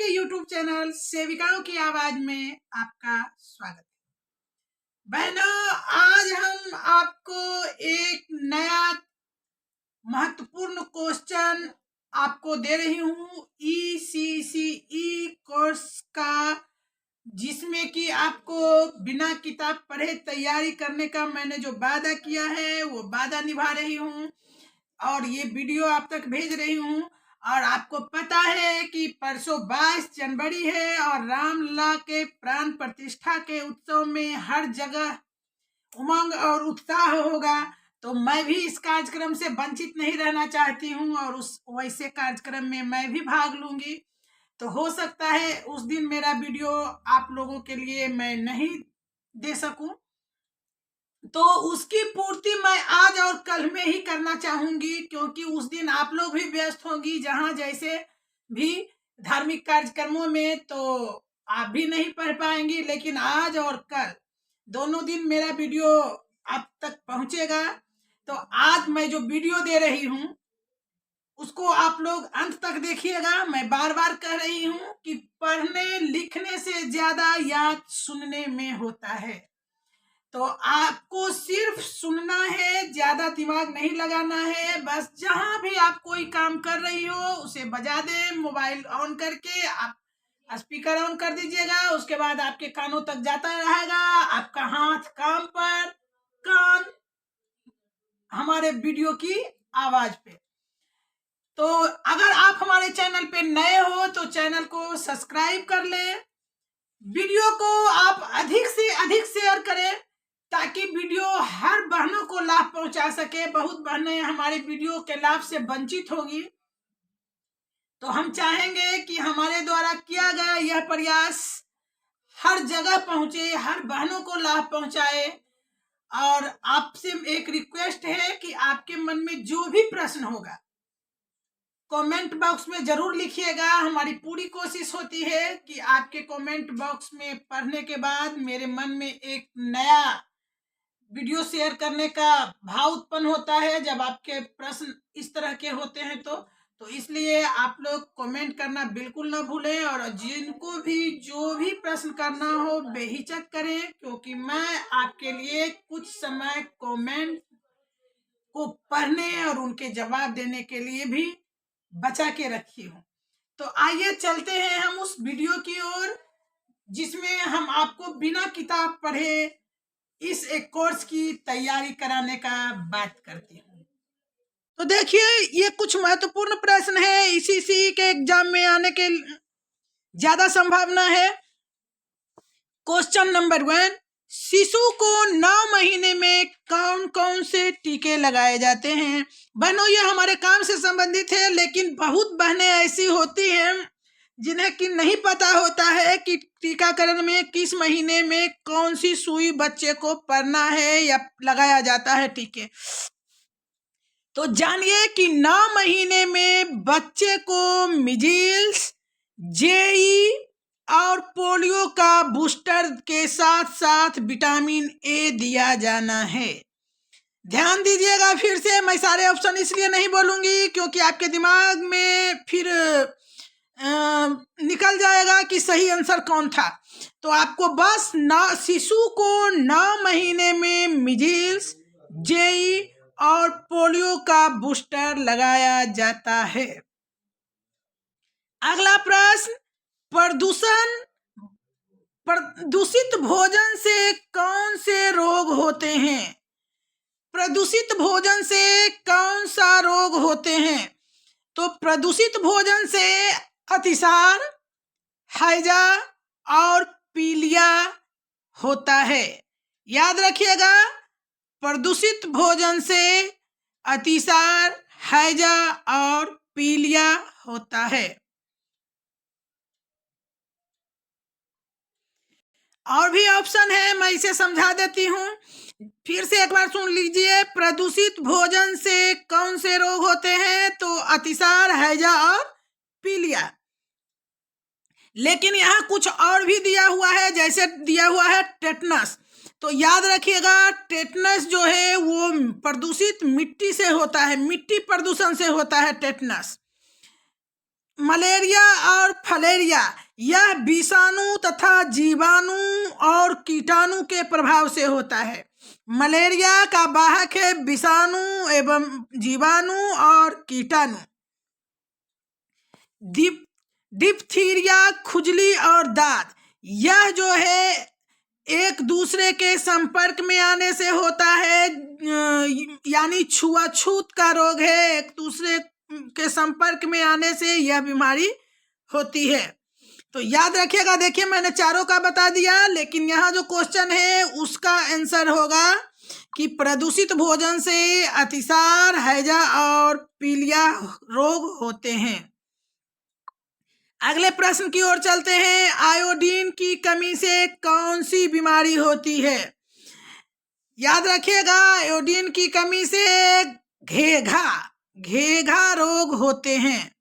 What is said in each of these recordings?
आपके YouTube channel सेविकाओं की आवाज में आपका स्वागत है। बहनों, आज हम आपको एक नया महत्वपूर्ण क्वेश्चन आपको दे रही हूँ ECCE कोर्स का, जिसमें कि आपको बिना किताब पढ़े तैयारी करने का मैंने जो वादा किया है वो वादा निभा रही हूँ और ये वीडियो आप तक भेज रही हूँ। और आपको पता है कि परसों 22 जनवरी है और रामलला के प्राण प्रतिष्ठा के उत्सव में हर जगह उमंग और उत्साह होगा, तो मैं भी इस कार्यक्रम से वंचित नहीं रहना चाहती हूँ और उस वैसे कार्यक्रम में मैं भी भाग लूंगी। तो हो सकता है उस दिन मेरा वीडियो आप लोगों के लिए मैं नहीं दे सकूं, तो उसकी पूर्ति मैं आज और कल में ही करना चाहूंगी, क्योंकि उस दिन आप लोग भी व्यस्त होंगी जहां जैसे भी धार्मिक कार्यक्रमों में, तो आप भी नहीं पढ़ पाएंगी। लेकिन आज और कल दोनों दिन मेरा वीडियो आप तक पहुंचेगा। तो आज मैं जो वीडियो दे रही हूं उसको आप लोग अंत तक देखिएगा। मैं बार बार कह रही हूं कि पढ़ने लिखने से ज्यादा याद सुनने में होता है, तो आपको सिर्फ सुनना है, ज्यादा दिमाग नहीं लगाना है। बस जहां भी आप कोई काम कर रही हो उसे बजा दे, मोबाइल ऑन करके आप स्पीकर ऑन कर दीजिएगा। उसके बाद आपके कानों तक जाता रहेगा, आपका हाथ काम पर, कान हमारे वीडियो की आवाज पे। तो अगर आप हमारे चैनल पे नए हो तो चैनल को सब्सक्राइब कर ले, वीडियो को आप अधिक से अधिक शेयर करें ताकि वीडियो हर बहनों को लाभ पहुंचा सके। बहुत बहनें हमारे वीडियो के लाभ से वंचित होगी, तो हम चाहेंगे कि हमारे द्वारा किया गया यह प्रयास हर जगह पहुंचे, हर बहनों को लाभ पहुंचाए। और आपसे एक रिक्वेस्ट है कि आपके मन में जो भी प्रश्न होगा कमेंट बॉक्स में जरूर लिखिएगा। हमारी पूरी कोशिश होती है कि आपके कमेंट बॉक्स में पढ़ने के बाद मेरे मन में एक नया वीडियो शेयर करने का भाव उत्पन्न होता है जब आपके प्रश्न इस तरह के होते हैं। तो इसलिए आप लोग कमेंट करना बिल्कुल ना भूलें, और जिनको भी जो भी प्रश्न करना हो बेहिचक करें, क्योंकि मैं आपके लिए कुछ समय कमेंट को पढ़ने और उनके जवाब देने के लिए भी बचा के रखी हूँ। तो आइए चलते हैं हम उस वीडियो की ओर जिसमें हम आपको बिना किताब पढ़े इस एक कोर्स की तैयारी कराने का बात करती हूँ। तो देखिए, ये कुछ महत्वपूर्ण प्रश्न है, इसी के एग्जाम में आने के ज्यादा संभावना है। क्वेश्चन नंबर 1, शिशु को 9 महीने में कौन कौन से टीके लगाए जाते हैं। बहनों, ये हमारे काम से संबंधित है, लेकिन बहुत बहनें ऐसी होती हैं जिन्हें कि नहीं पता होता है कि टीकाकरण में किस महीने में कौन सी सुई बच्चे को पड़ना है या लगाया जाता है टीके। तो जानिए कि 9 महीने में बच्चे को मिजिल्स, जेई और पोलियो का बूस्टर के साथ साथ विटामिन ए दिया जाना है। ध्यान दीजिएगा, फिर से मैं सारे ऑप्शन इसलिए नहीं बोलूंगी क्योंकि आपके दिमाग में फिर निकल जाएगा कि सही आंसर कौन था। तो आपको बस शिशु को 9 महीने में मिजिल्स, जेई और पोलियो का बूस्टर लगाया जाता है। अगला प्रश्न, प्रदूषित भोजन से कौन से रोग होते हैं। प्रदूषित भोजन से कौन सा रोग होते हैं। तो प्रदूषित भोजन से अतिसार, हैजा और पीलिया होता है। याद रखिएगा, प्रदूषित भोजन से अतिसार, हैजा और पीलिया होता है। और भी ऑप्शन है, मैं इसे समझा देती हूँ, फिर से एक बार सुन लीजिए। प्रदूषित भोजन से कौन से रोग होते हैं। तो अतिसार, हैजा और पीलिया। लेकिन यहाँ कुछ और भी दिया हुआ है, जैसे दिया हुआ है टेटनस। तो याद रखिएगा, टेटनस जो है वो प्रदूषित मिट्टी से होता है, मिट्टी प्रदूषण से होता है टेटनस। मलेरिया और फलेरिया यह विषाणु तथा जीवाणु और कीटाणु के प्रभाव से होता है। मलेरिया का वाहक है विषाणु एवं जीवाणु और कीटाणु। डिप्थीरिया खुजली और दाद यह जो है एक दूसरे के संपर्क में आने से होता है, यानी छुआछूत का रोग है। एक दूसरे के संपर्क में आने से यह बीमारी होती है। तो याद रखिएगा, देखिए मैंने चारों का बता दिया, लेकिन यहाँ जो क्वेश्चन है उसका आंसर होगा कि प्रदूषित भोजन से अतिसार, हैजा और पीलिया रोग होते हैं। अगले प्रश्न की ओर चलते हैं। आयोडीन की कमी से कौन सी बीमारी होती है? याद रखिएगा, आयोडीन की कमी से घेघा रोग होते हैं।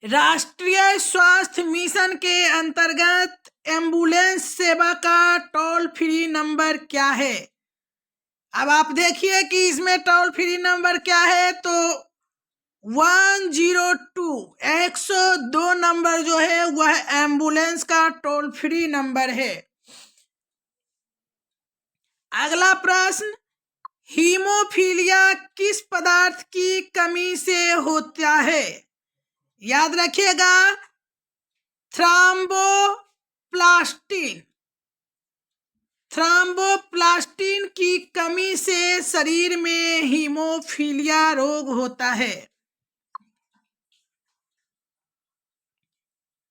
राष्ट्रीय स्वास्थ्य मिशन के अंतर्गत एम्बुलेंस सेवा का टोल फ्री नंबर क्या है? अब आप देखिए कि इसमें टोल फ्री नंबर क्या है। तो 102 102 नंबर जो है वह एम्बुलेंस का टोल फ्री नंबर है। अगला प्रश्न, हीमोफीलिया किस पदार्थ की कमी से होता है? याद रखिएगा, थ्रोम्बोप्लास्टिन की कमी से शरीर में हीमोफीलिया रोग होता है।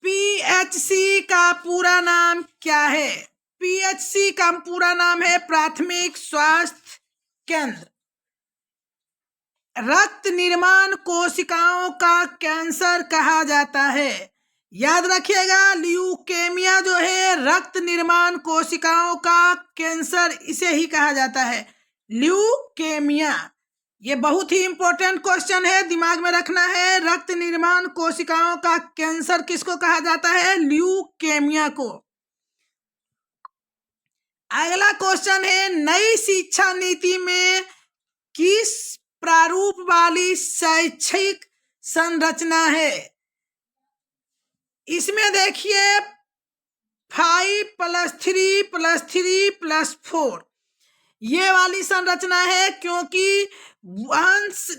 पीएचसी का पूरा नाम क्या है? पीएचसी का पूरा नाम है प्राथमिक स्वास्थ्य केंद्र। रक्त निर्माण कोशिकाओं का कैंसर कहा जाता है। याद रखिएगा, ल्यूकेमिया जो है रक्त निर्माण कोशिकाओं का कैंसर, इसे ही कहा जाता है ल्यूकेमिया। ये बहुत ही इंपॉर्टेंट क्वेश्चन है, दिमाग में रखना है। रक्त निर्माण कोशिकाओं का कैंसर किसको कहा जाता है? ल्यूकेमिया को। अगला क्वेश्चन है, नई शिक्षा नीति में किस प्रारूप वाली शैक्षिक संरचना है? इसमें देखिए 5+3+3+4 ये वाली संरचना है, क्योंकि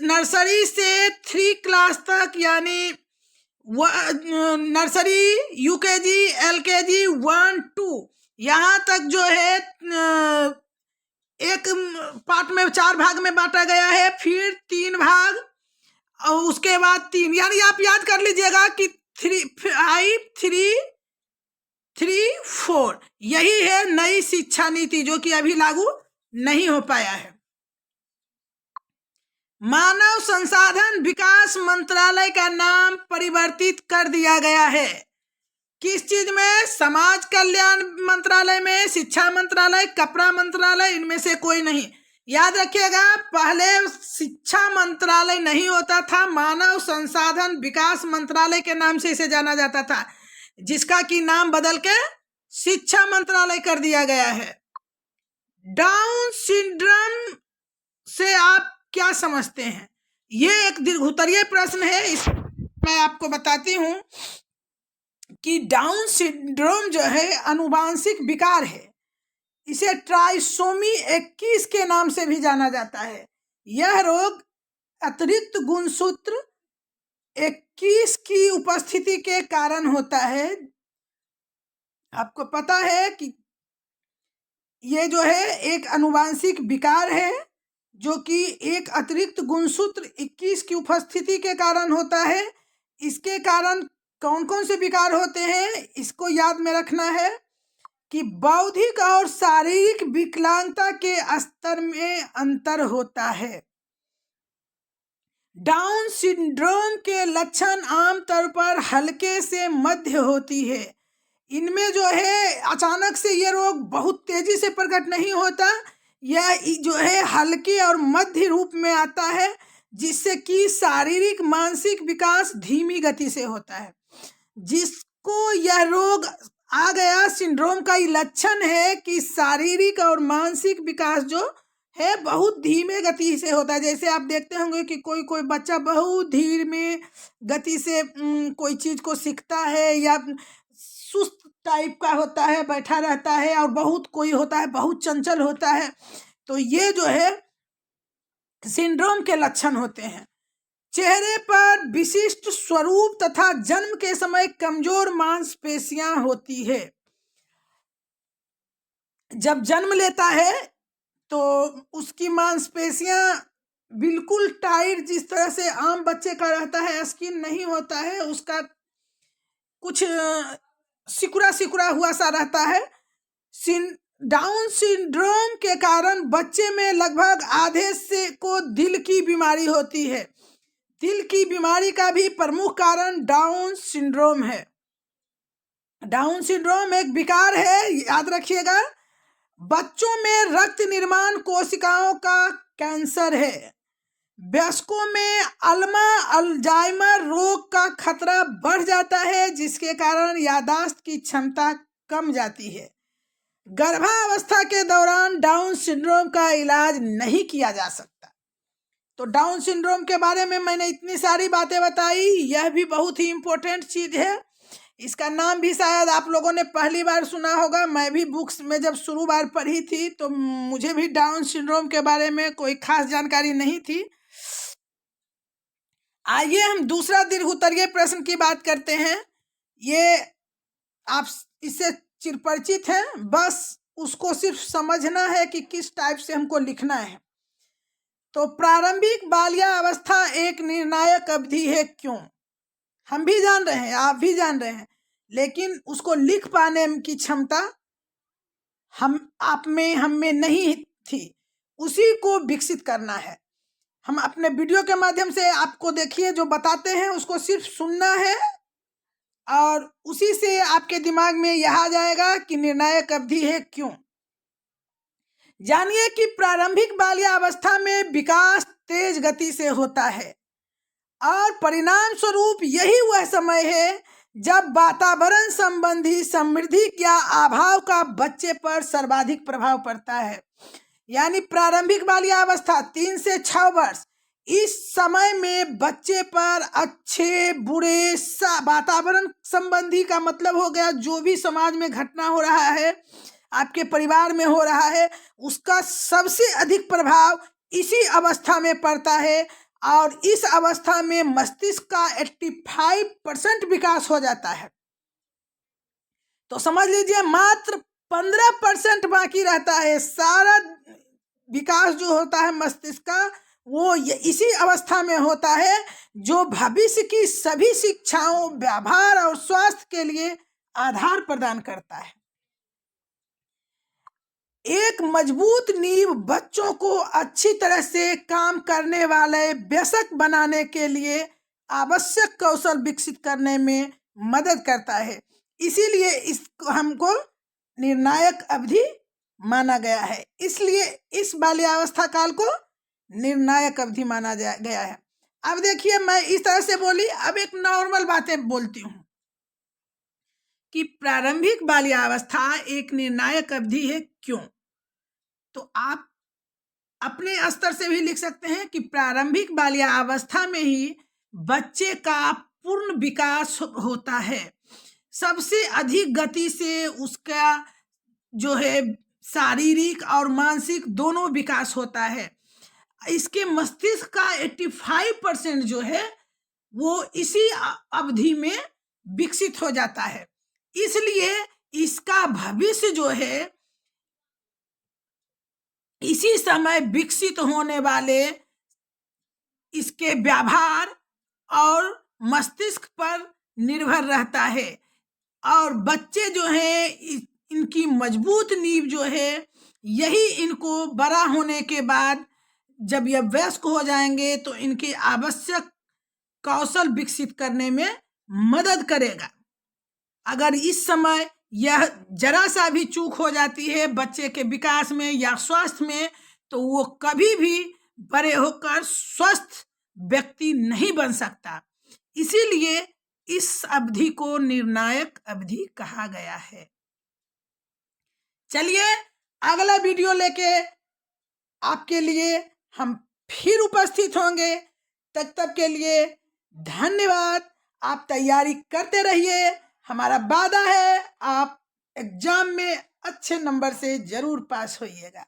नर्सरी से 3 क्लास तक, यानी नर्सरी, यूकेजी, एलकेजी 1 2 यहाँ तक जो है एक पार्ट में 4 भाग में बांटा गया है, फिर 3 भाग और उसके बाद 3, यानी आप याद कर लीजिएगा कि 3 5 3 3 4 यही है नई शिक्षा नीति, जो कि अभी लागू नहीं हो पाया है। मानव संसाधन विकास मंत्रालय का नाम परिवर्तित कर दिया गया है। किस चीज में? समाज कल्याण मंत्रालय में, शिक्षा मंत्रालय, कपड़ा मंत्रालय, इनमें से कोई नहीं। याद रखिएगा, पहले शिक्षा मंत्रालय नहीं होता था, मानव संसाधन विकास मंत्रालय के नाम से इसे जाना जाता था, जिसका कि नाम बदल के शिक्षा मंत्रालय कर दिया गया है। डाउन सिंड्रोम से आप क्या समझते हैं? ये एक दीर्घोत्तरीय प्रश्न है, इस मैं आपको बताती हूं कि डाउन सिंड्रोम जो है आनुवांशिक विकार है। इसे ट्राइसोमी 21 के नाम से भी जाना जाता है। यह रोग अतिरिक्त गुणसूत्र 21 की उपस्थिति के कारण होता है। आपको पता है कि ये जो है एक आनुवांशिक विकार है, जो कि एक अतिरिक्त गुणसूत्र 21 की उपस्थिति के कारण होता है। इसके कारण कौन कौन से विकार होते हैं, इसको याद में रखना है कि बौद्धिक और शारीरिक विकलांगता के स्तर में अंतर होता है। डाउन सिंड्रोम के लक्षण आमतौर पर हल्के से मध्य होती है। इनमें जो है अचानक से ये रोग बहुत तेजी से प्रकट नहीं होता, यह जो है हल्के और मध्य रूप में आता है, जिससे कि शारीरिक मानसिक विकास धीमी गति से होता है। जिसको यह रोग आ गया, सिंड्रोम का लक्षण है कि शारीरिक और मानसिक विकास जो है बहुत धीमे गति से होता है। जैसे आप देखते होंगे कि कोई कोई बच्चा बहुत धीरे में गति से कोई चीज को सीखता है, या सुस्त टाइप का होता है, बैठा रहता है, और बहुत कोई होता है बहुत चंचल होता है। तो ये जो है सिंड्रोम के लक्षण होते हैं। चेहरे पर विशिष्ट स्वरूप तथा जन्म के समय कमजोर मांसपेशियां होती है। जब जन्म लेता है तो उसकी मांसपेशियां बिल्कुल टाइट, जिस तरह से आम बच्चे का रहता है स्किन नहीं होता है, उसका कुछ सिकुड़ा सिकुड़ा हुआ सा रहता है। डाउन सिंड्रोम के कारण बच्चे में लगभग आधे से को दिल की बीमारी होती है। दिल की बीमारी का भी प्रमुख कारण डाउन सिंड्रोम है। डाउन सिंड्रोम एक विकार है, याद रखिएगा। बच्चों में रक्त निर्माण कोशिकाओं का कैंसर है। वयस्कों में अल्जाइमर रोग का खतरा बढ़ जाता है, जिसके कारण याददाश्त की क्षमता कम जाती है। गर्भावस्था के दौरान डाउन सिंड्रोम का इलाज नहीं किया जा सकता। तो डाउन सिंड्रोम के बारे में मैंने इतनी सारी बातें बताई, यह भी बहुत ही इम्पोर्टेंट चीज है। इसका नाम भी शायद आप लोगों ने पहली बार सुना होगा। मैं भी बुक्स में जब शुरू बार पढ़ी थी तो मुझे भी डाउन सिंड्रोम के बारे में कोई खास जानकारी नहीं थी। आइए हम दूसरा दीर्घउत्तरीय प्रश्न की बात करते हैं। ये आप इससे चिरपरिचित हैं, बस उसको सिर्फ समझना है कि किस टाइप से हमको लिखना है। तो प्रारंभिक बाल्या अवस्था एक निर्णायक अवधि है, क्यों? हम भी जान रहे हैं, आप भी जान रहे हैं, लेकिन उसको लिख पाने की क्षमता हम में नहीं थी। उसी को विकसित करना है। हम अपने वीडियो के माध्यम से आपको देखिए जो बताते हैं उसको सिर्फ सुनना है, और उसी से आपके दिमाग में यह आ जाएगा कि निर्णायक अवधि है क्यों। जानिए कि प्रारंभिक बाल्यावस्था में विकास तेज गति से होता है, और परिणाम स्वरूप यही वह समय है जब वातावरण संबंधी समृद्धि या अभाव का बच्चे पर सर्वाधिक प्रभाव पड़ता है। यानी प्रारंभिक बाल्यावस्था 3 से 6 वर्ष, इस समय में बच्चे पर अच्छे बुरे वातावरण संबंधी का मतलब हो गया जो भी समाज में घटना हो रहा है, आपके परिवार में हो रहा है, उसका सबसे अधिक प्रभाव इसी अवस्था में पड़ता है। और इस अवस्था में मस्तिष्क का 85% विकास हो जाता है। तो समझ लीजिए मात्र 15% बाकी रहता है। सारा विकास जो होता है मस्तिष्क का, वो इसी अवस्था में होता है, जो भविष्य की सभी शिक्षाओं, व्यवहार और स्वास्थ्य के लिए आधार प्रदान करता है। एक मजबूत नींव बच्चों को अच्छी तरह से काम करने वाले वयस्क बनाने के लिए आवश्यक कौशल विकसित करने में मदद करता है। इसीलिए इसको हमको निर्णायक अवधि माना गया है। इसलिए इस बाल्यावस्था काल को निर्णायक अवधि माना गया है। अब देखिए, मैं इस तरह से बोली, अब एक नॉर्मल बातें बोलती हूँ कि प्रारंभिक बाल्यावस्था एक निर्णायक अवधि है, क्यों? तो आप अपने स्तर से भी लिख सकते हैं कि प्रारंभिक बाल्यावस्था में ही बच्चे का पूर्ण विकास होता है। सबसे अधिक गति से उसका जो है शारीरिक और मानसिक दोनों विकास होता है। इसके मस्तिष्क का 85% जो है वो इसी अवधि में विकसित हो जाता है। इसलिए इसका भविष्य जो है इसी समय विकसित होने वाले इसके व्यवहार और मस्तिष्क पर निर्भर रहता है। और बच्चे जो हैं इनकी मजबूत नींव जो है यही इनको बड़ा होने के बाद जब यह वयस्क हो जाएंगे तो इनके आवश्यक कौशल विकसित करने में मदद करेगा। अगर इस समय यह जरा सा भी चूक हो जाती है बच्चे के विकास में या स्वास्थ्य में, तो वो कभी भी बड़े होकर स्वस्थ व्यक्ति नहीं बन सकता। इसीलिए इस अवधि को निर्णायक अवधि कहा गया है। चलिए अगला वीडियो लेके आपके लिए हम फिर उपस्थित होंगे। तब तक के लिए धन्यवाद। आप तैयारी करते रहिए, हमारा वादा है आप एग्जाम में अच्छे नंबर से जरूर पास होइएगा।